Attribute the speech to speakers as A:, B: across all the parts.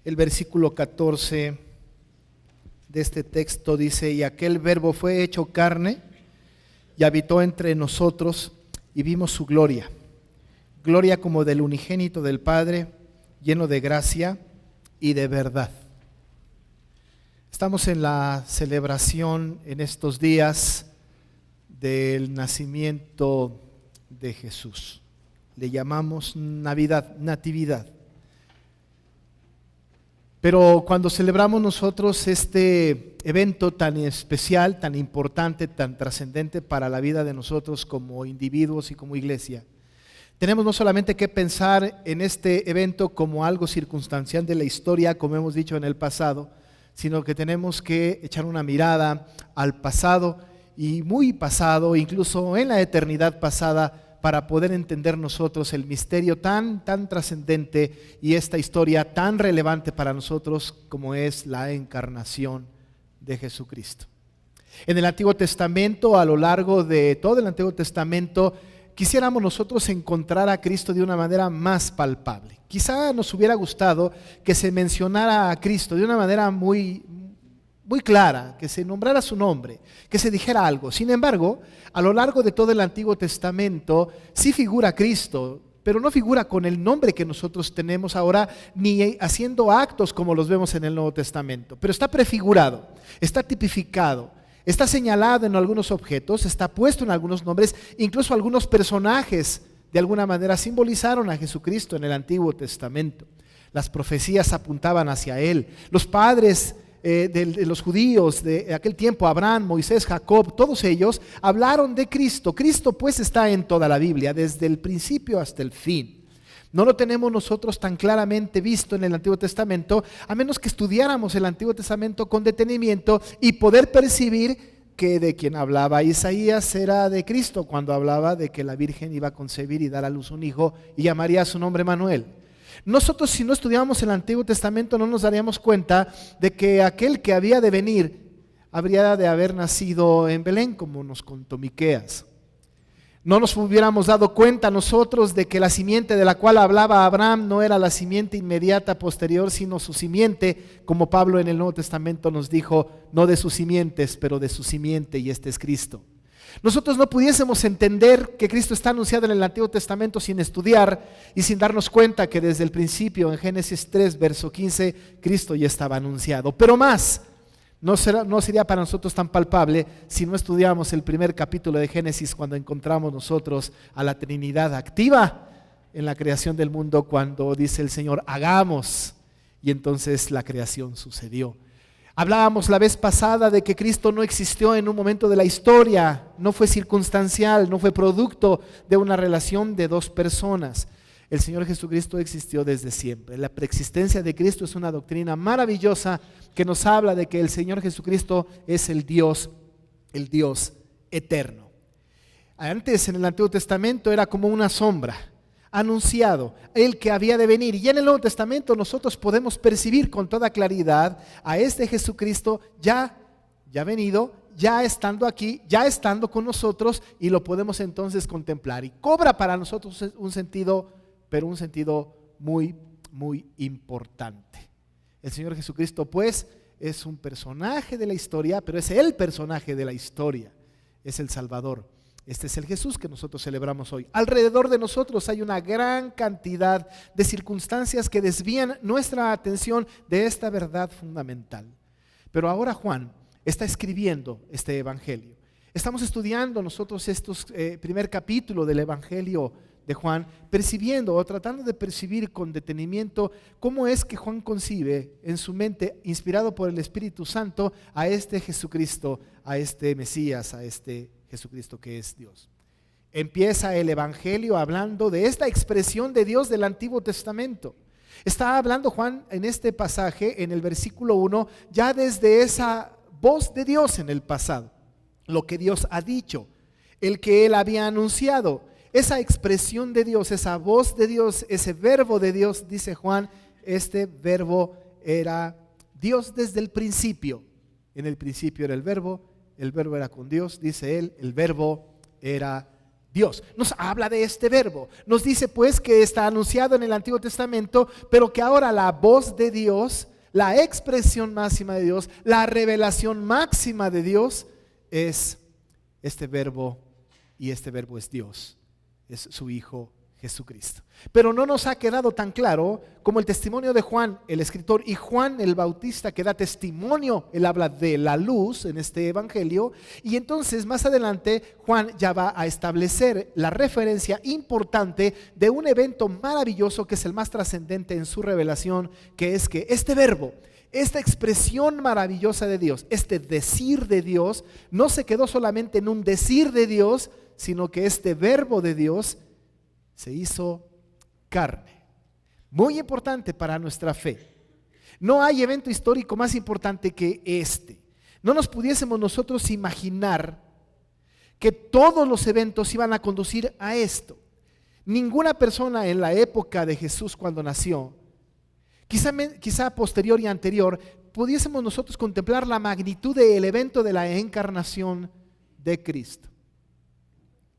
A: El versículo 14 de este texto dice: y aquel verbo fue hecho carne y habitó entre nosotros y vimos su gloria, gloria como del unigénito del Padre, lleno de gracia y de verdad. Estamos en la celebración en estos días del nacimiento de Jesús. Le llamamos Navidad, Natividad. Pero cuando celebramos nosotros este evento tan especial, tan importante, tan trascendente para la vida de nosotros como individuos y como iglesia, tenemos no solamente que pensar en este evento como algo circunstancial de la historia, como hemos dicho en el pasado, sino que tenemos que echar una mirada al pasado y muy pasado, incluso en la eternidad pasada, para poder entender nosotros el misterio tan trascendente y esta historia tan relevante para nosotros como es la encarnación de Jesucristo. En el Antiguo Testamento, a lo largo de todo el Antiguo Testamento, quisiéramos nosotros encontrar a Cristo de una manera más palpable. Quizá nos hubiera gustado que se mencionara a Cristo de una manera muy clara, que se nombrara su nombre, que se dijera algo. Sin embargo, a lo largo de todo el Antiguo Testamento sí figura Cristo, pero no figura con el nombre que nosotros tenemos ahora, ni haciendo actos como los vemos en el Nuevo Testamento, pero está prefigurado, está tipificado, está señalado en algunos objetos, está puesto en algunos nombres, incluso algunos personajes de alguna manera simbolizaron a Jesucristo en el Antiguo Testamento. Las profecías apuntaban hacia Él. Los padres de los judíos de aquel tiempo, Abraham, Moisés, Jacob, todos ellos hablaron de Cristo. Cristo pues está en toda la Biblia, desde el principio hasta el fin. No lo tenemos nosotros tan claramente visto en el Antiguo Testamento, a menos que estudiáramos el Antiguo Testamento con detenimiento y poder percibir que de quien hablaba Isaías era de Cristo, cuando hablaba de que la Virgen iba a concebir y dar a luz un hijo y llamaría su nombre Manuel. Nosotros, si no estudiamos el Antiguo Testamento, no nos daríamos cuenta de que aquel que había de venir habría de haber nacido en Belén, como nos contó Miqueas. No nos hubiéramos dado cuenta nosotros de que la simiente de la cual hablaba Abraham no era la simiente inmediata posterior, sino su simiente, como Pablo en el Nuevo Testamento nos dijo, no de sus simientes, pero de su simiente, y este es Cristo. Nosotros no pudiésemos entender que Cristo está anunciado en el Antiguo Testamento sin estudiar y sin darnos cuenta que desde el principio, en Génesis 3, verso 15, Cristo ya estaba anunciado. Pero más, no sería para nosotros tan palpable si no estudiamos el primer capítulo de Génesis, cuando encontramos nosotros a la Trinidad activa en la creación del mundo, cuando dice el Señor, hagamos, y entonces la creación sucedió. Hablábamos la vez pasada de que Cristo no existió en un momento de la historia, no fue circunstancial, no fue producto de una relación de dos personas. El Señor Jesucristo existió desde siempre. La preexistencia de Cristo es una doctrina maravillosa que nos habla de que el Señor Jesucristo es el Dios eterno. Antes, en el Antiguo Testamento, era como una sombra, anunciado, el que había de venir. Y en el Nuevo Testamento nosotros podemos percibir con toda claridad a este Jesucristo ya venido, ya estando aquí, ya estando con nosotros, y lo podemos entonces contemplar. Y cobra para nosotros un sentido, pero un sentido muy importante. El Señor Jesucristo pues es un personaje de la historia, pero es el personaje de la historia, es el Salvador. Este es el Jesús que nosotros celebramos hoy. Alrededor de nosotros hay una gran cantidad de circunstancias que desvían nuestra atención de esta verdad fundamental. Pero ahora Juan está escribiendo este evangelio. Estamos estudiando nosotros estos primer capítulo del evangelio de Juan, percibiendo o tratando de percibir con detenimiento cómo es que Juan concibe en su mente, inspirado por el Espíritu Santo, a este Jesucristo, a este Mesías, a este Jesucristo que es Dios. Empieza el evangelio hablando de esta expresión de Dios del Antiguo Testamento. Está hablando Juan en este pasaje, en el versículo 1, ya desde esa voz de Dios en el pasado, lo que Dios ha dicho, el que Él había anunciado, esa expresión de Dios, esa voz de Dios, ese verbo de Dios, dice Juan, este verbo era Dios desde el principio. En el principio era el verbo era con Dios, dice él, el verbo era Dios. Nos habla de este verbo. Nos dice pues que está anunciado en el Antiguo Testamento, pero que ahora la voz de Dios, la expresión máxima de Dios, la revelación máxima de Dios es este verbo, y este verbo es Dios, es su Hijo Jesucristo. Pero no nos ha quedado tan claro como el testimonio de Juan, el escritor, y Juan el Bautista, que da testimonio. Él habla de la luz en este evangelio, y entonces más adelante Juan ya va a establecer la referencia importante de un evento maravilloso que es el más trascendente en su revelación, que es que este verbo, esta expresión maravillosa de Dios, este decir de Dios, no se quedó solamente en un decir de Dios, sino que este verbo de Dios se hizo carne. Muy importante para nuestra fe. No hay evento histórico más importante que este. No nos pudiésemos nosotros imaginar que todos los eventos iban a conducir a esto. Ninguna persona en la época de Jesús, cuando nació, quizá posterior y anterior, pudiésemos nosotros contemplar la magnitud del evento de la encarnación de Cristo.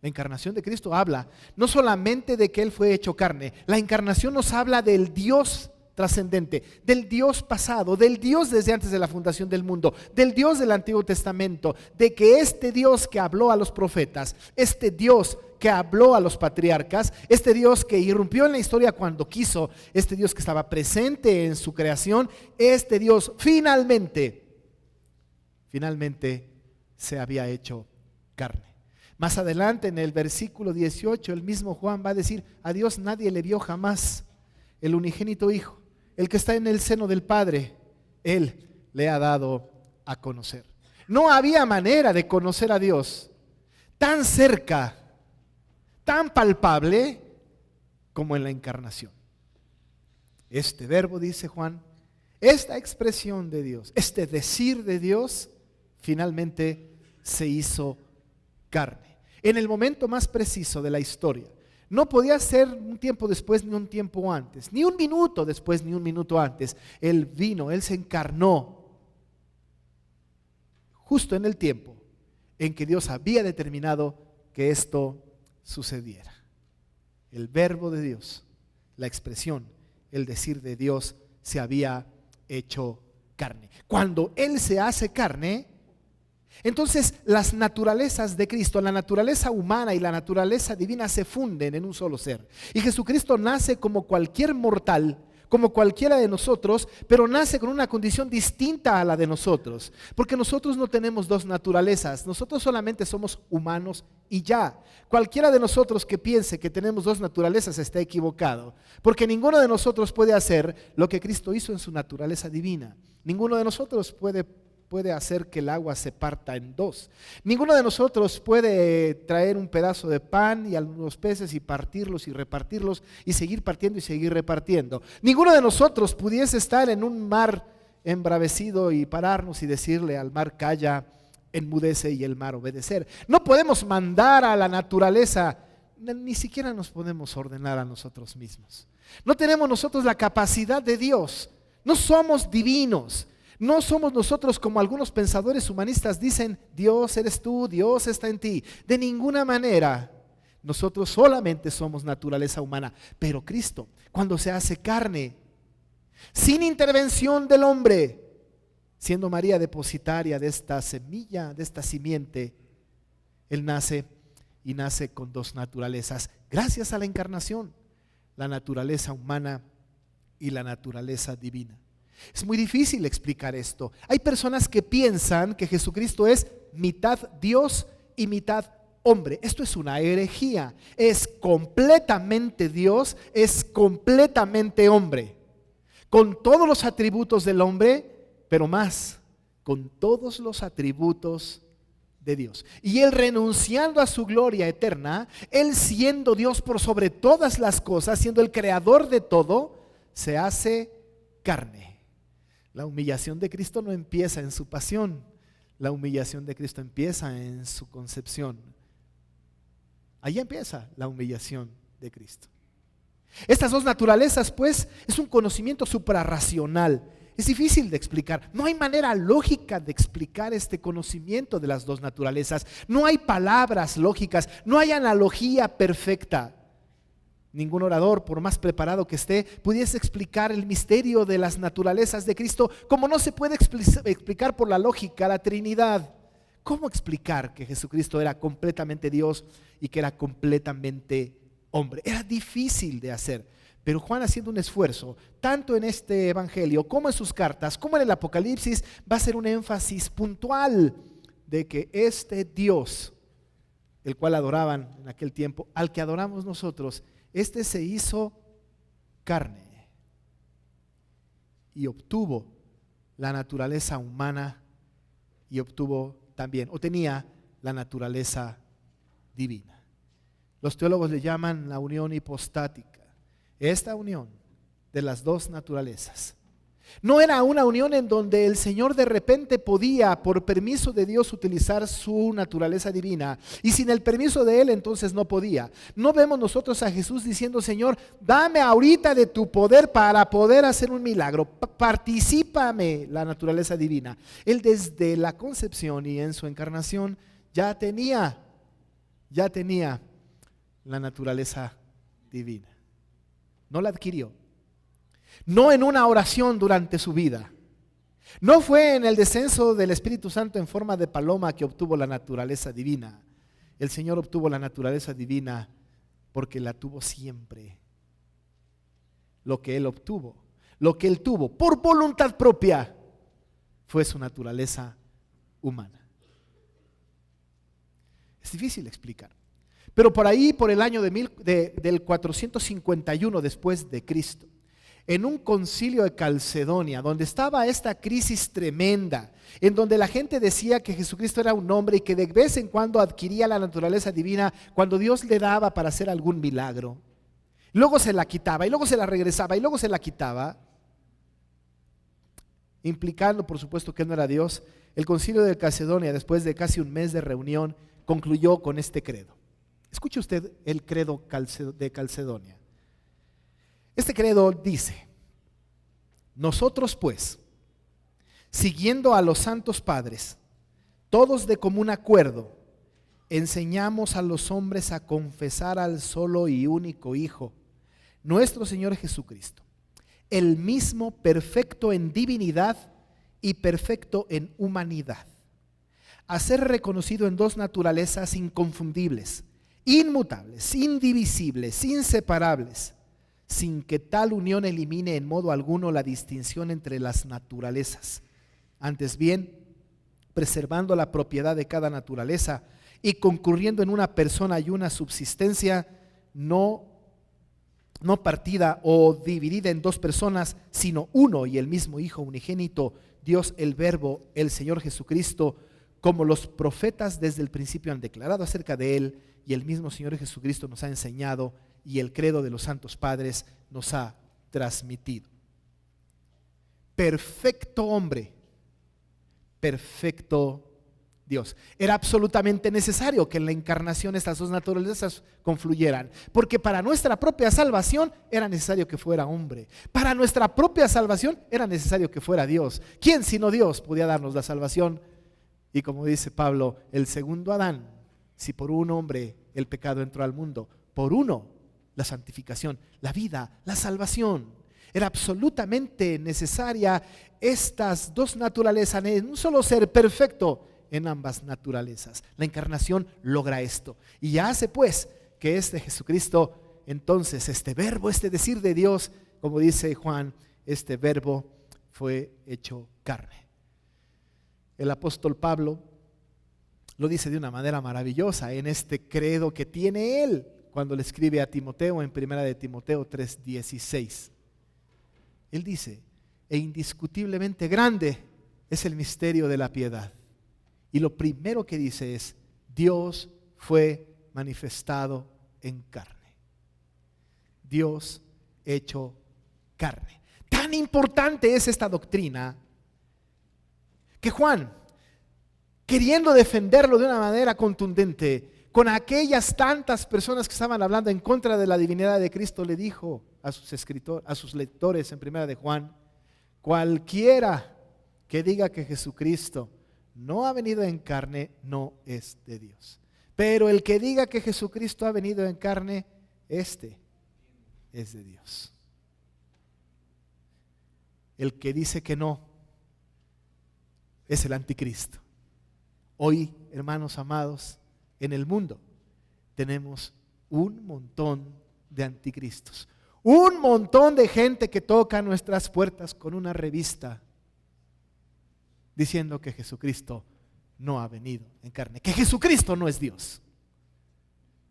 A: La encarnación de Cristo habla no solamente de que Él fue hecho carne. La encarnación nos habla del Dios trascendente, del Dios pasado, del Dios desde antes de la fundación del mundo, del Dios del Antiguo Testamento, de que este Dios que habló a los profetas, este Dios que habló a los patriarcas, este Dios que irrumpió en la historia cuando quiso, este Dios que estaba presente en su creación, este Dios finalmente se había hecho carne. Más adelante en el versículo 18, el mismo Juan va a decir: a Dios nadie le vio jamás, el unigénito Hijo, el que está en el seno del Padre, Él le ha dado a conocer. No había manera de conocer a Dios tan cerca, tan palpable como en la encarnación. Este verbo, dice Juan, esta expresión de Dios, este decir de Dios, finalmente se hizo carne. En el momento más preciso de la historia. No podía ser un tiempo después ni un tiempo antes, ni un minuto después ni un minuto antes. Él vino, Él se encarnó justo en el tiempo en que Dios había determinado que esto sucediera. El verbo de Dios, la expresión, el decir de Dios se había hecho carne. Cuando Él se hace carne, entonces las naturalezas de Cristo, la naturaleza humana y la naturaleza divina se funden en un solo ser. Y Jesucristo nace como cualquier mortal, como cualquiera de nosotros, pero nace con una condición distinta a la de nosotros. Porque nosotros no tenemos dos naturalezas, nosotros solamente somos humanos y ya. Cualquiera de nosotros que piense que tenemos dos naturalezas está equivocado. Porque ninguno de nosotros puede hacer lo que Cristo hizo en su naturaleza divina. Ninguno de nosotros puede hacer que el agua se parta en dos. Ninguno de nosotros puede traer un pedazo de pan y algunos peces y partirlos y repartirlos y seguir partiendo y seguir repartiendo. Ninguno de nosotros pudiese estar en un mar embravecido y pararnos y decirle al mar: calla, enmudece, y el mar obedecer. No podemos mandar a la naturaleza, ni siquiera nos podemos ordenar a nosotros mismos. No tenemos nosotros la capacidad de Dios. No somos divinos. No somos nosotros como algunos pensadores humanistas dicen: Dios eres tú, Dios está en ti. De ninguna manera. Nosotros solamente somos naturaleza humana. Pero Cristo, cuando se hace carne, sin intervención del hombre, siendo María depositaria de esta semilla, de esta simiente, Él nace y nace con dos naturalezas. Gracias a la encarnación, la naturaleza humana y la naturaleza divina. Es muy difícil explicar esto. Hay personas que piensan que Jesucristo es mitad Dios y mitad hombre. Esto es una herejía. Es completamente Dios, es completamente hombre. Con todos los atributos del hombre, pero más, con todos los atributos de Dios. Y Él renunciando a su gloria eterna, Él siendo Dios por sobre todas las cosas, siendo el creador de todo, se hace carne. La humillación de Cristo no empieza en su pasión, la humillación de Cristo empieza en su concepción. Ahí empieza la humillación de Cristo. Estas dos naturalezas, pues, es un conocimiento suprarracional. Es difícil de explicar. No hay manera lógica de explicar este conocimiento de las dos naturalezas. No hay palabras lógicas, no hay analogía perfecta. Ningún orador, por más preparado que esté, pudiese explicar el misterio de las naturalezas de Cristo, como no se puede explicar por la lógica la Trinidad. ¿Cómo explicar que Jesucristo era completamente Dios y que era completamente hombre? Era difícil de hacer, pero Juan, haciendo un esfuerzo, tanto en este evangelio como en sus cartas, como en el Apocalipsis, va a hacer un énfasis puntual de que este Dios, el cual adoraban en aquel tiempo, al que adoramos nosotros, este se hizo carne y obtuvo la naturaleza humana y obtuvo también, o tenía la naturaleza divina. Los teólogos le llaman la unión hipostática. Esta unión de las dos naturalezas no era una unión en donde el Señor de repente podía, por permiso de Dios, utilizar su naturaleza divina, y sin el permiso de Él entonces no podía. No vemos nosotros a Jesús diciendo: Señor, dame ahorita de tu poder para poder hacer un milagro, particípame la naturaleza divina. Él, desde la concepción y en su encarnación, ya tenía la naturaleza divina. No la adquirió. No en una oración durante su vida. No fue en el descenso del Espíritu Santo en forma de paloma que obtuvo la naturaleza divina. El Señor obtuvo la naturaleza divina porque la tuvo siempre. Lo que Él obtuvo, lo que Él tuvo por voluntad propia, fue su naturaleza humana. Es difícil explicar. Pero por ahí, por el año del 451 después de Cristo, en un concilio de Calcedonia, donde estaba esta crisis tremenda, en donde la gente decía que Jesucristo era un hombre y que de vez en cuando adquiría la naturaleza divina cuando Dios le daba para hacer algún milagro. Luego se la quitaba y luego se la regresaba y luego se la quitaba, implicando por supuesto que no era Dios. El concilio de Calcedonia, después de casi un mes de reunión, concluyó con este credo. Escuche usted el credo de Calcedonia. Este credo dice: nosotros pues, siguiendo a los santos padres, todos de común acuerdo, enseñamos a los hombres a confesar al solo y único Hijo, nuestro Señor Jesucristo, el mismo perfecto en divinidad y perfecto en humanidad, a ser reconocido en dos naturalezas inconfundibles, inmutables, indivisibles, inseparables, sin que tal unión elimine en modo alguno la distinción entre las naturalezas. Antes bien, preservando la propiedad de cada naturaleza y concurriendo en una persona y una subsistencia no partida o dividida en dos personas, sino uno y el mismo Hijo unigénito, Dios el Verbo, el Señor Jesucristo, como los profetas desde el principio han declarado acerca de Él, y el mismo Señor Jesucristo nos ha enseñado y el credo de los santos padres nos ha transmitido. Perfecto hombre, perfecto Dios. Era absolutamente necesario que en la encarnación estas dos naturalezas confluyeran, porque para nuestra propia salvación era necesario que fuera hombre. Para nuestra propia salvación era necesario que fuera Dios. ¿Quién sino Dios podía darnos la salvación? Y como dice Pablo, el segundo Adán, si por un hombre el pecado entró al mundo, por uno la santificación, la vida, la salvación. Era absolutamente necesaria estas dos naturalezas en un solo ser perfecto en ambas naturalezas. La encarnación logra esto y hace pues que este Jesucristo, entonces este verbo, este decir de Dios, como dice Juan, este verbo fue hecho carne. El apóstol Pablo lo dice de una manera maravillosa en este credo que tiene él cuando le escribe a Timoteo en 1 de Timoteo 3:16. Él dice: e indiscutiblemente grande es el misterio de la piedad. Y lo primero que dice es: Dios fue manifestado en carne. Dios hecho carne. Tan importante es esta doctrina que Juan, queriendo defenderlo de una manera contundente, con aquellas tantas personas que estaban hablando en contra de la divinidad de Cristo, le dijo a sus lectores en 1 de Juan: Cualquiera que diga que Jesucristo no ha venido en carne, no es de Dios. Pero el que diga que Jesucristo ha venido en carne, este es de Dios. El que dice que no, es el anticristo. Hoy, hermanos amados, en el mundo tenemos un montón de anticristos. Un montón de gente que toca nuestras puertas con una revista diciendo que Jesucristo no ha venido en carne, que Jesucristo no es Dios,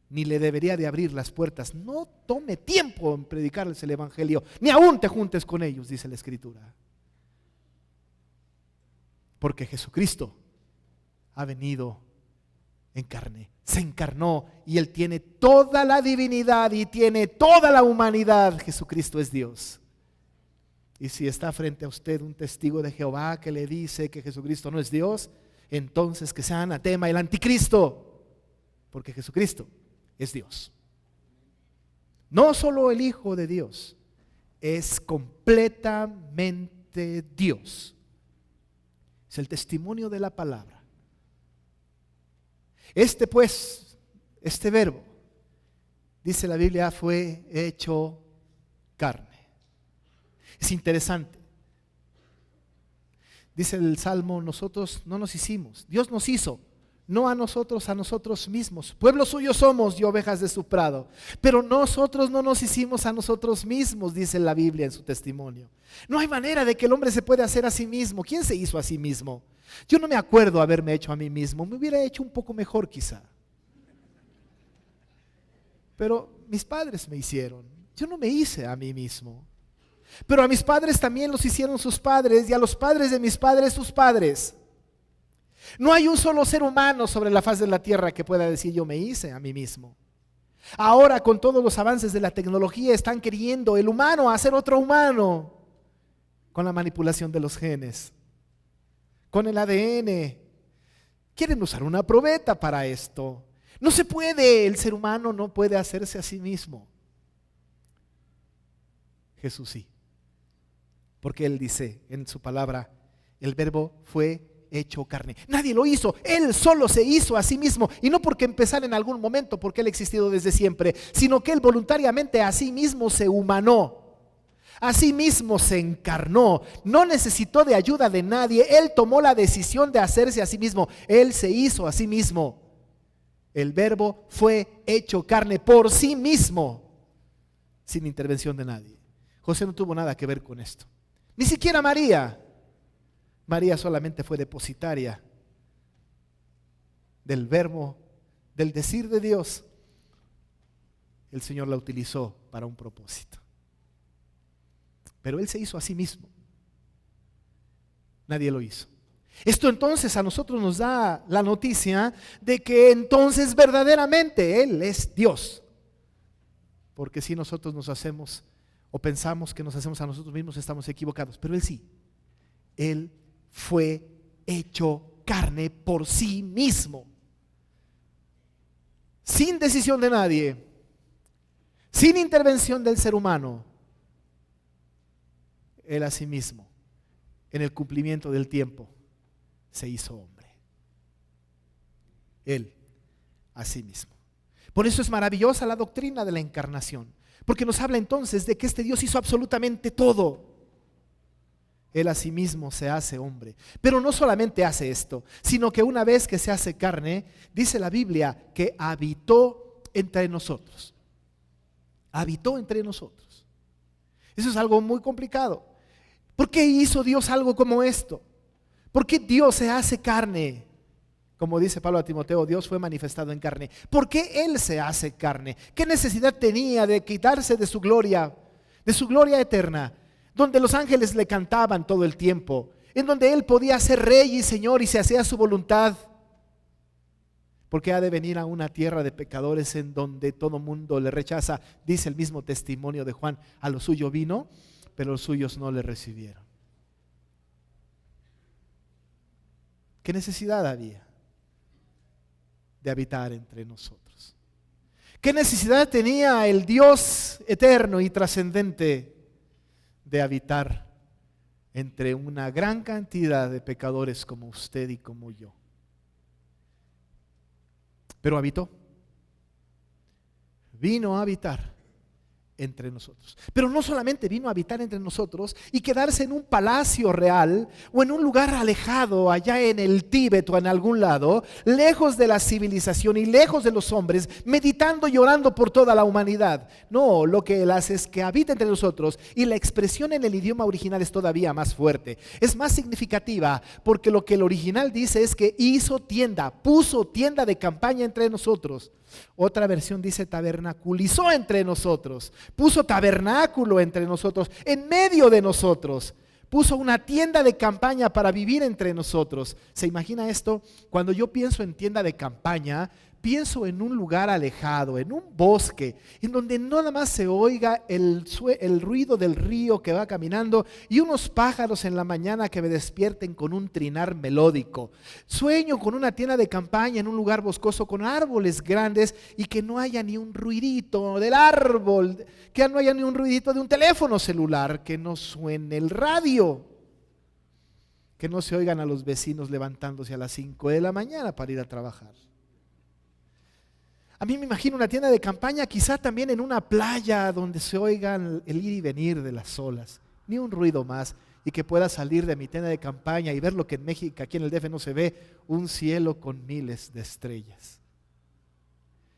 A: ni le debería de abrir las puertas. No tome tiempo en predicarles el evangelio, ni aún te juntes con ellos, dice la Escritura, porque Jesucristo ha venido en carne, se encarnó, y Él tiene toda la divinidad y tiene toda la humanidad. Jesucristo es Dios. Y si está frente a usted un testigo de Jehová que le dice que Jesucristo no es Dios, entonces que sea anatema el anticristo, porque Jesucristo es Dios. No solo el Hijo de Dios, es completamente Dios. Es el testimonio de la palabra. Este verbo, dice la Biblia, fue hecho carne. Es interesante. Dice el Salmo, nosotros no nos hicimos, Dios nos hizo, no a nosotros mismos. Pueblo suyo somos y ovejas de su prado. Pero nosotros no nos hicimos a nosotros mismos, dice la Biblia en su testimonio. No hay manera de que el hombre se pueda hacer a sí mismo. ¿Quién se hizo a sí mismo? Yo no me acuerdo haberme hecho a mí mismo. Me hubiera hecho un poco mejor quizá. Pero mis padres me hicieron. Yo no me hice a mí mismo. Pero a mis padres también los hicieron sus padres, y a los padres de mis padres sus padres. No hay un solo ser humano sobre la faz de la tierra que pueda decir yo me hice a mí mismo. Ahora, con todos los avances de la tecnología, están queriendo el humano hacer otro humano con la manipulación de los genes, con el ADN. Quieren usar una probeta para esto. No se puede, el ser humano no puede hacerse a sí mismo. Jesús sí, porque Él dice en su palabra, el verbo fue hecho carne. Nadie lo hizo, Él solo se hizo a sí mismo, y no porque empezara en algún momento, porque Él ha existido desde siempre, sino que Él voluntariamente a sí mismo se humanó. A sí mismo se encarnó, no necesitó de ayuda de nadie. Él tomó la decisión de hacerse a sí mismo. Él se hizo a sí mismo. El verbo fue hecho carne por sí mismo, sin intervención de nadie. José no tuvo nada que ver con esto, ni siquiera María. María solamente fue depositaria del verbo, del decir de Dios. El Señor la utilizó para un propósito. Pero Él se hizo a sí mismo. Nadie lo hizo. Esto entonces a nosotros nos da la noticia de que entonces verdaderamente Él es Dios. Porque si nosotros nos hacemos o pensamos que nos hacemos a nosotros mismos, estamos equivocados. Pero Él sí. Él fue hecho carne por sí mismo. Sin decisión de nadie. Sin intervención del ser humano. Él a sí mismo, en el cumplimiento del tiempo, se hizo hombre. Él a sí mismo. Por eso es maravillosa la doctrina de la encarnación, porque nos habla entonces de que este Dios hizo absolutamente todo. Él a sí mismo se hace hombre. Pero no solamente hace esto, sino que una vez que se hace carne, dice la Biblia que habitó entre nosotros. Habitó entre nosotros. Eso es algo muy complicado. ¿Por qué hizo Dios algo como esto? ¿Por qué Dios se hace carne? Como dice Pablo a Timoteo, Dios fue manifestado en carne. ¿Por qué Él se hace carne? ¿Qué necesidad tenía de quitarse de su gloria eterna, donde los ángeles le cantaban todo el tiempo, en donde Él podía ser rey y señor y se hacía su voluntad? Porque ha de venir a una tierra de pecadores en donde todo mundo le rechaza. Dice el mismo testimonio de Juan, a lo suyo vino, pero los suyos no le recibieron. ¿Qué necesidad había de habitar entre nosotros? ¿Qué necesidad tenía el Dios eterno y trascendente de habitar entre una gran cantidad de pecadores como usted y como yo. Pero habitó. Vino a habitar entre nosotros. Pero no solamente vino a habitar entre nosotros y quedarse en un palacio real o en un lugar alejado allá en el Tíbet o en algún lado, lejos de la civilización y lejos de los hombres, meditando y orando por toda la humanidad. No, lo que Él hace es que habita entre nosotros, y la expresión en el idioma original es todavía más fuerte, es más significativa, porque lo que el original dice es que hizo tienda, puso tienda de campaña entre nosotros. Otra versión dice tabernaculizó entre nosotros, puso tabernáculo entre nosotros, en medio de nosotros, puso una tienda de campaña para vivir entre nosotros. ¿Se imagina esto? Cuando yo pienso en tienda de campaña, pienso en un lugar alejado, en un bosque, en donde nada más se oiga el ruido del río que va caminando y unos pájaros en la mañana que me despierten con un trinar melódico. Sueño con una tienda de campaña en un lugar boscoso con árboles grandes y que no haya ni un ruidito del árbol, que no haya ni un ruidito de un teléfono celular, que no suene el radio, que no se oigan a los vecinos levantándose a las 5 de la mañana para ir a trabajar. A mí me imagino una tienda de campaña quizá también en una playa donde se oigan el ir y venir de las olas, ni un ruido más, y que pueda salir de mi tienda de campaña y ver lo que en México, aquí en el DF no se ve, un cielo con miles de estrellas.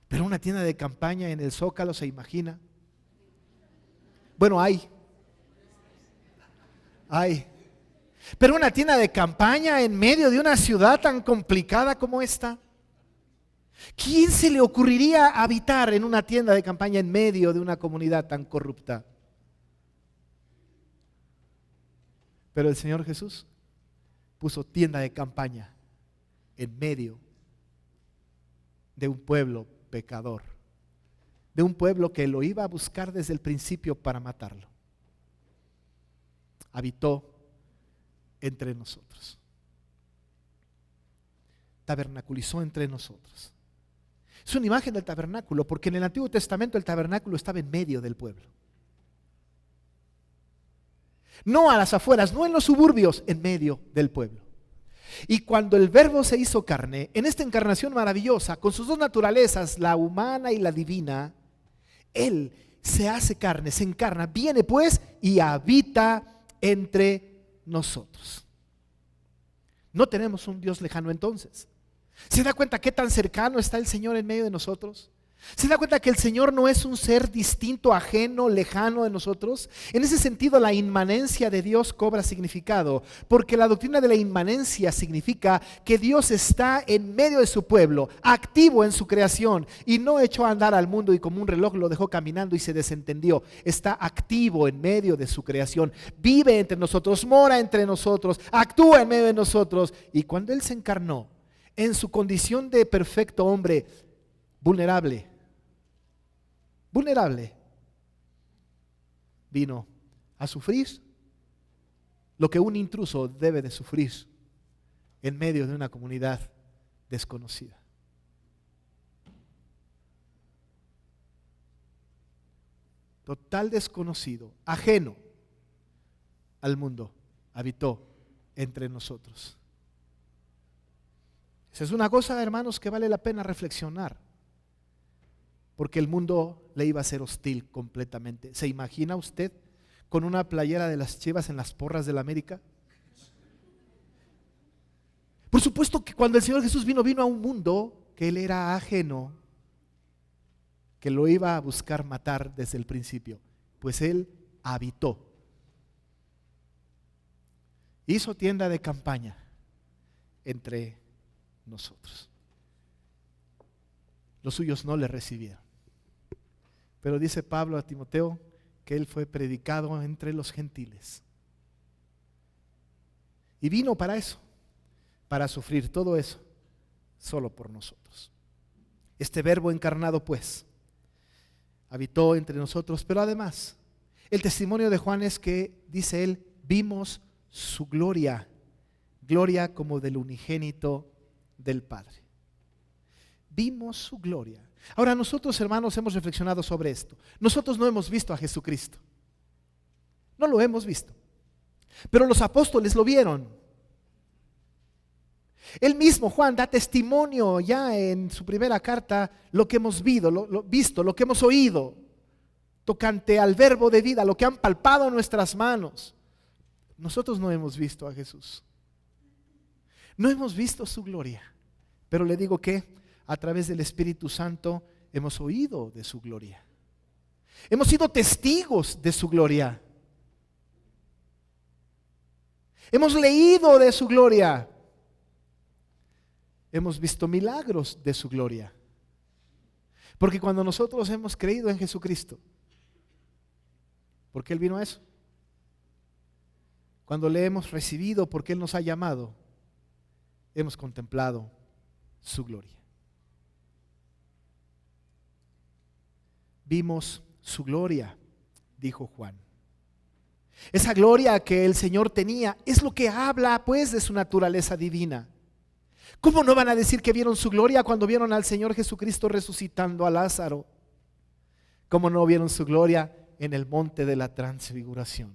A: Pero una tienda de campaña en el Zócalo, ¿se imagina? Bueno, hay. Pero una tienda de campaña en medio de una ciudad tan complicada como esta. ¿Quién se le ocurriría habitar en una tienda de campaña en medio de una comunidad tan corrupta? Pero el Señor Jesús puso tienda de campaña en medio de un pueblo pecador, de un pueblo que lo iba a buscar desde el principio para matarlo. Habitó entre nosotros, tabernaculizó entre nosotros. Es una imagen del tabernáculo, porque en el Antiguo Testamento el tabernáculo estaba en medio del pueblo. No a las afueras, no en los suburbios, en medio del pueblo. Y cuando el Verbo se hizo carne, en esta encarnación maravillosa, con sus dos naturalezas, la humana y la divina, Él se hace carne, se encarna, viene pues y habita entre nosotros. No tenemos un Dios lejano entonces. ¿Se da cuenta qué tan cercano está el Señor en medio de nosotros? ¿Se da cuenta que el Señor no es un ser distinto, ajeno, lejano de nosotros? En ese sentido, la inmanencia de Dios cobra significado, porque la doctrina de la inmanencia significa que Dios está en medio de su pueblo, activo en su creación, y no echó a andar al mundo y como un reloj lo dejó caminando y se desentendió. Está activo en medio de su creación, vive entre nosotros, mora entre nosotros, actúa en medio de nosotros. Y cuando Él se encarnó en su condición de perfecto hombre, vulnerable, vino a sufrir lo que un intruso debe de sufrir en medio de una comunidad desconocida. Total desconocido, ajeno al mundo, habitó entre nosotros. Esa es una cosa, hermanos, que vale la pena reflexionar, porque el mundo le iba a ser hostil completamente. ¿Se imagina usted con una playera de las Chivas en las porras de la América? Por supuesto que cuando el Señor Jesús vino a un mundo que Él era ajeno, que lo iba a buscar matar desde el principio, pues Él habitó. Hizo tienda de campaña entre nosotros. Los suyos no le recibieron, pero dice Pablo a Timoteo que él fue predicado entre los gentiles y vino para eso, para sufrir todo eso solo por nosotros. Este Verbo encarnado pues habitó entre nosotros, pero además el testimonio de Juan es que, dice él, vimos su gloria, gloria como del unigénito del Padre. Vimos su gloria. Ahora nosotros, hermanos, hemos reflexionado sobre esto. Nosotros no hemos visto a Jesucristo. No lo hemos visto. Pero los apóstoles lo vieron. Él mismo, Juan, da testimonio ya en su primera carta lo que hemos visto, lo que hemos oído, tocante al verbo de vida, lo que han palpado nuestras manos. Nosotros no hemos visto a Jesús. No hemos visto su gloria. Pero le digo que a través del Espíritu Santo hemos oído de su gloria. Hemos sido testigos de su gloria. Hemos leído de su gloria. Hemos visto milagros de su gloria. Porque cuando nosotros hemos creído en Jesucristo, porque Él vino a eso, cuando le hemos recibido porque Él nos ha llamado, hemos contemplado su gloria. Vimos su gloria, dijo Juan. Esa gloria que el Señor tenía es lo que habla pues de su naturaleza divina. ¿Cómo no van a decir que vieron su gloria cuando vieron al Señor Jesucristo resucitando a Lázaro? ¿Cómo no vieron su gloria en el monte de la transfiguración?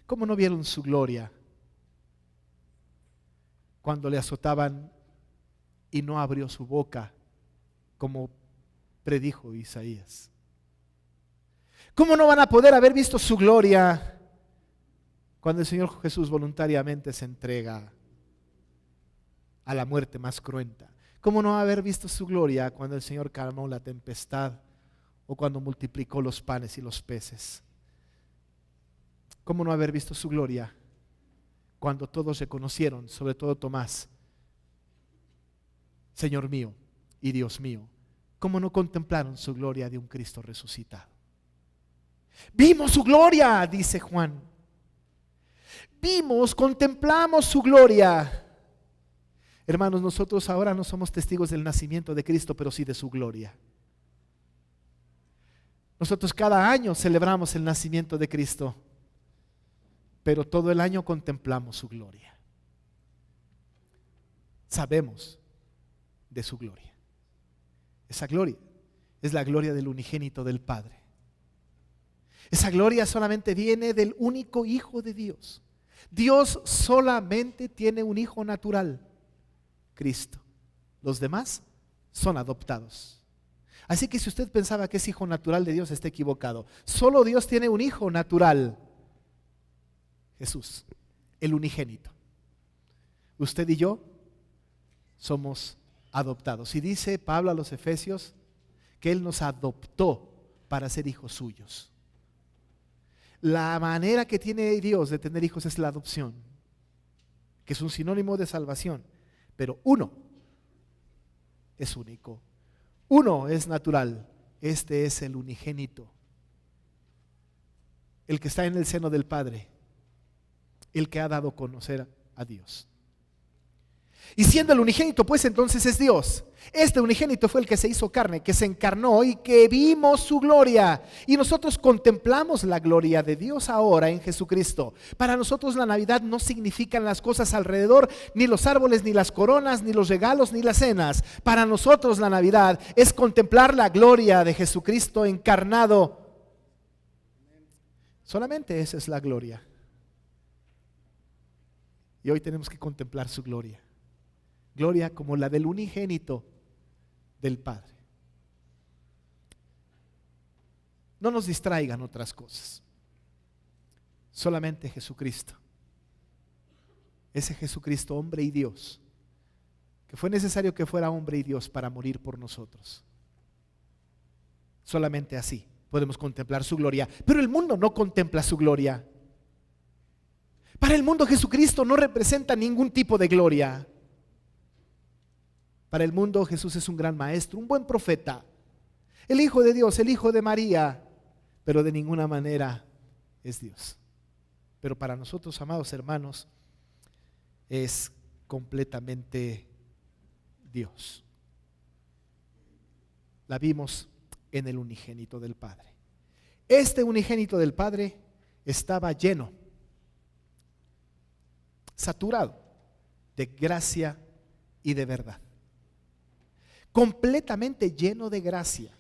A: ¿Cómo no vieron su gloria cuando le azotaban y no abrió su boca como predijo Isaías? ¿Cómo no van a poder haber visto su gloria cuando el Señor Jesús voluntariamente se entrega a la muerte más cruenta? ¿Cómo no haber visto su gloria cuando el Señor calmó la tempestad o cuando multiplicó los panes y los peces? ¿Cómo no haber visto su gloria cuando todos reconocieron, sobre todo Tomás, Señor mío y Dios mío? ¿Cómo no contemplaron su gloria de un Cristo resucitado? Vimos su gloria, dice Juan. Vimos, contemplamos su gloria. Hermanos, nosotros ahora no somos testigos del nacimiento de Cristo, pero sí de su gloria. Nosotros cada año celebramos el nacimiento de Cristo, pero todo el año contemplamos su gloria. Sabemos de su gloria. Esa gloria es la gloria del unigénito del Padre. Esa gloria solamente viene del único Hijo de Dios. Dios solamente tiene un hijo natural, Cristo. Los demás son adoptados. Así que si usted pensaba que es hijo natural de Dios, está equivocado. Solo Dios tiene un hijo natural, Jesús, el unigénito. Usted y yo somos adoptados. Y dice Pablo a los Efesios que Él nos adoptó para ser hijos suyos. La manera que tiene Dios de tener hijos es la adopción, que es un sinónimo de salvación. Pero uno es único, uno es natural. Este es el unigénito, el que está en el seno del Padre, el que ha dado a conocer a Dios. Y siendo el unigénito, pues entonces es Dios. Este unigénito fue el que se hizo carne, que se encarnó y que vimos su gloria. Y nosotros contemplamos la gloria de Dios ahora en Jesucristo. Para nosotros la Navidad no significan las cosas alrededor, ni los árboles, ni las coronas, ni los regalos, ni las cenas. Para nosotros la Navidad es contemplar la gloria de Jesucristo encarnado. Solamente esa es la gloria. Y hoy tenemos que contemplar su gloria. Gloria como la del unigénito del Padre. No nos distraigan otras cosas. Solamente Jesucristo. Ese Jesucristo, hombre y Dios, que fue necesario que fuera hombre y Dios para morir por nosotros. Solamente así podemos contemplar su gloria. Pero el mundo no contempla su gloria. Para el mundo Jesucristo no representa ningún tipo de gloria. Para el mundo Jesús es un gran maestro, un buen profeta, el Hijo de Dios, el Hijo de María, pero de ninguna manera es Dios. Pero para nosotros, amados hermanos, es completamente Dios. La vimos en el unigénito del Padre. Este unigénito del Padre estaba lleno, saturado de gracia y de verdad. Completamente lleno de gracia.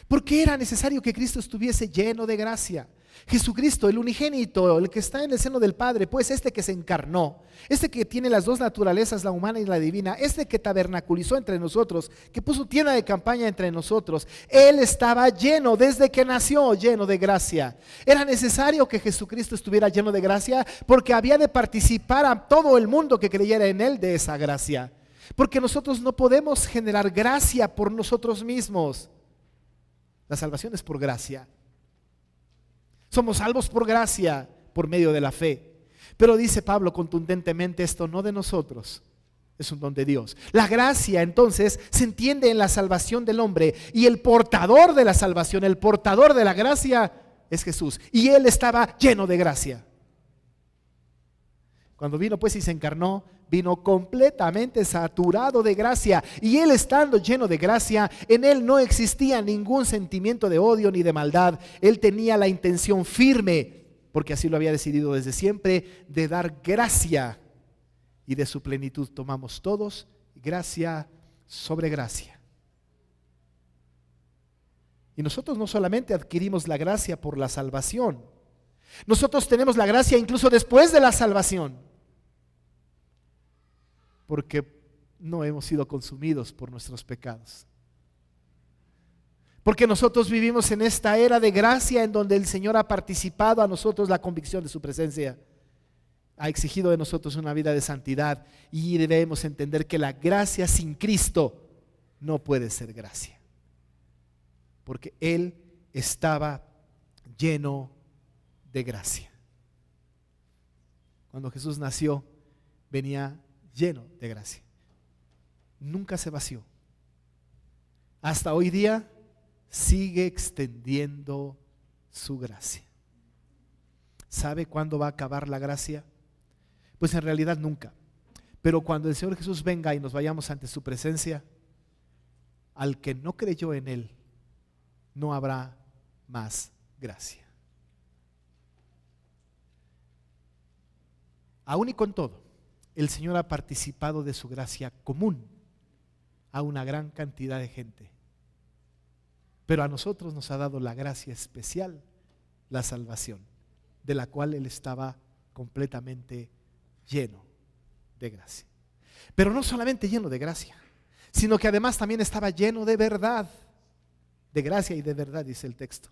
A: ¿Por qué era necesario que Cristo estuviese lleno de gracia? Jesucristo, el unigénito, el que está en el seno del Padre, pues este que se encarnó, este que tiene las dos naturalezas, la humana y la divina, este que tabernaculizó entre nosotros, que puso tienda de campaña entre nosotros, Él estaba lleno, desde que nació, lleno de gracia. Era necesario que Jesucristo estuviera lleno de gracia porque había de participar a todo el mundo que creyera en Él de esa gracia. Porque nosotros no podemos generar gracia por nosotros mismos. La salvación es por gracia. Somos salvos por gracia, por medio de la fe. Pero dice Pablo contundentemente, esto no de nosotros, es un don de Dios. La gracia entonces se entiende en la salvación del hombre, y el portador de la salvación, el portador de la gracia es Jesús. Y Él estaba lleno de gracia. Cuando vino pues y se encarnó, vino completamente saturado de gracia, y Él estando lleno de gracia, en Él no existía ningún sentimiento de odio ni de maldad. Él tenía la intención firme, porque así lo había decidido desde siempre, de dar gracia, y de su plenitud tomamos todos gracia sobre gracia. Y nosotros no solamente adquirimos la gracia por la salvación, nosotros tenemos la gracia incluso después de la salvación, porque no hemos sido consumidos por nuestros pecados. Porque nosotros vivimos en esta era de gracia en donde el Señor ha participado a nosotros la convicción de su presencia. Ha exigido de nosotros una vida de santidad, y debemos entender que la gracia sin Cristo no puede ser gracia. Porque Él estaba lleno de gracia. Cuando Jesús nació, venía lleno de gracia. Nunca se vació. Hasta hoy día sigue extendiendo su gracia. ¿Sabe cuándo va a acabar la gracia? Pues en realidad nunca. Pero cuando el Señor Jesús venga y nos vayamos ante su presencia, al que no creyó en Él, no habrá más gracia. Aún y con todo, el Señor ha participado de su gracia común a una gran cantidad de gente. Pero a nosotros nos ha dado la gracia especial, la salvación, de la cual Él estaba completamente lleno de gracia. Pero no solamente lleno de gracia, sino que además también estaba lleno de verdad. De gracia y de verdad, dice el texto.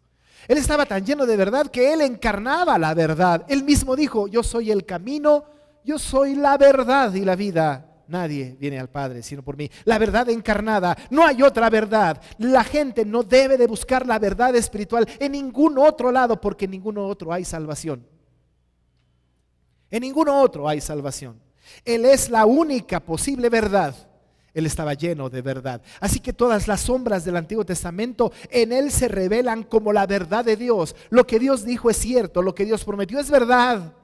A: Él estaba tan lleno de verdad que Él encarnaba la verdad. Él mismo dijo: yo soy el camino, yo soy la verdad y la vida. Nadie viene al Padre sino por mí. La verdad encarnada, no hay otra verdad. La gente no debe de buscar la verdad espiritual en ningún otro lado, porque en ningún otro hay salvación. En ningún otro hay salvación. Él es la única posible verdad. Él estaba lleno de verdad. Así que todas las sombras del Antiguo Testamento en Él se revelan como la verdad de Dios. Lo que Dios dijo es cierto, lo que Dios prometió es verdad.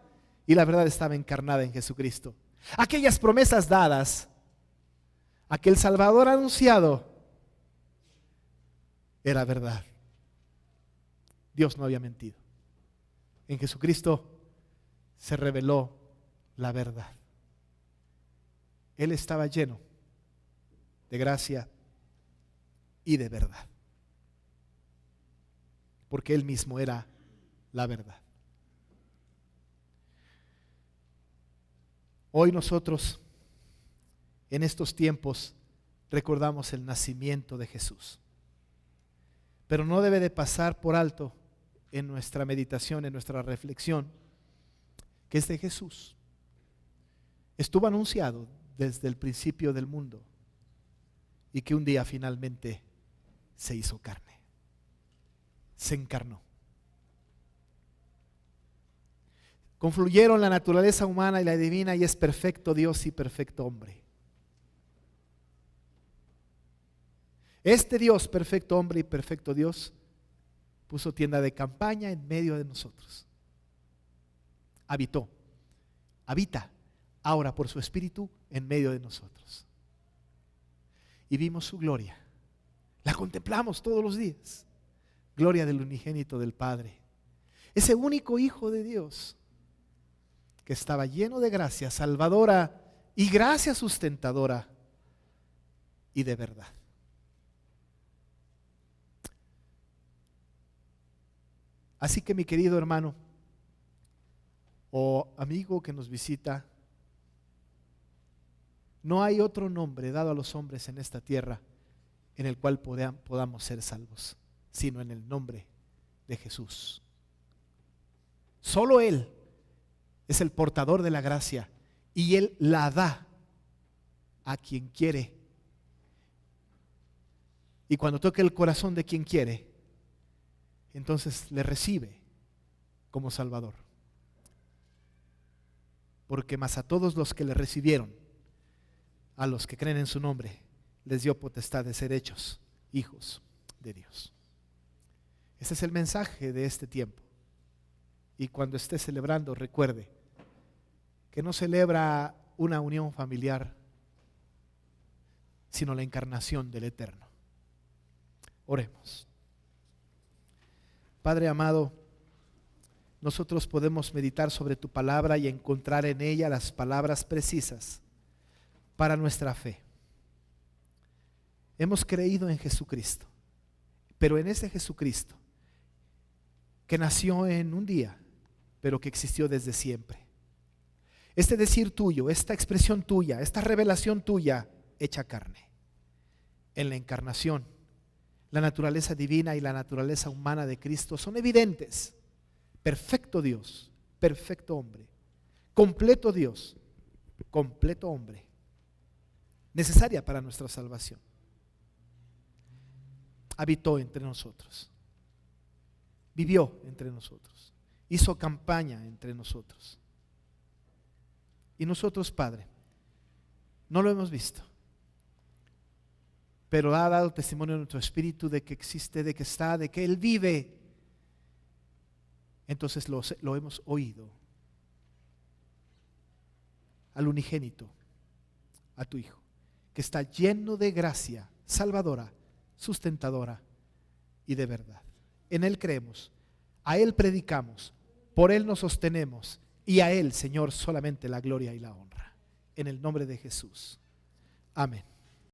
A: Y la verdad estaba encarnada en Jesucristo. Aquellas promesas dadas, aquel Salvador anunciado, era verdad. Dios no había mentido. En Jesucristo se reveló la verdad. Él estaba lleno de gracia y de verdad, porque Él mismo era la verdad. Hoy nosotros, en estos tiempos, recordamos el nacimiento de Jesús, pero no debe de pasar por alto en nuestra meditación, en nuestra reflexión, que este Jesús estuvo anunciado desde el principio del mundo, y que un día finalmente se hizo carne, se encarnó. Confluyeron la naturaleza humana y la divina, y es perfecto Dios y perfecto hombre. Este Dios, perfecto hombre y perfecto Dios, puso tienda de campaña en medio de nosotros. Habita ahora por su Espíritu en medio de nosotros. Y vimos su gloria. La contemplamos todos los días. Gloria del unigénito del Padre. Ese único Hijo de Dios que estaba lleno de gracia salvadora y gracia sustentadora y de verdad. Así que mi querido hermano o amigo que nos visita, no hay otro nombre dado a los hombres en esta tierra en el cual podamos ser salvos, sino en el nombre de Jesús. Solo Él es el portador de la gracia y Él la da a quien quiere. Y cuando toque el corazón de quien quiere, entonces le recibe como Salvador. Porque más a todos los que le recibieron, a los que creen en su nombre, les dio potestad de ser hechos hijos de Dios. Ese es el mensaje de este tiempo. Y cuando esté celebrando, recuerde que no celebra una unión familiar, sino la encarnación del Eterno. Oremos. Padre amado, nosotros podemos meditar sobre tu palabra y encontrar en ella las palabras precisas para nuestra fe. Hemos creído en Jesucristo, pero en ese Jesucristo que nació en un día, pero que existió desde siempre. Este decir tuyo, esta expresión tuya, esta revelación tuya hecha carne. En la encarnación, la naturaleza divina y la naturaleza humana de Cristo son evidentes. Perfecto Dios, perfecto hombre, completo Dios, completo hombre, necesaria para nuestra salvación. Habitó entre nosotros, vivió entre nosotros, hizo campaña entre nosotros. Y nosotros, Padre, no lo hemos visto, pero ha dado testimonio en nuestro espíritu de que existe, de que está, de que Él vive. Entonces lo hemos oído. Al unigénito, a tu Hijo, que está lleno de gracia, salvadora, sustentadora y de verdad. En Él creemos, a Él predicamos, por Él nos sostenemos y a Él, Señor, solamente la gloria y la honra. En el nombre de Jesús. Amén.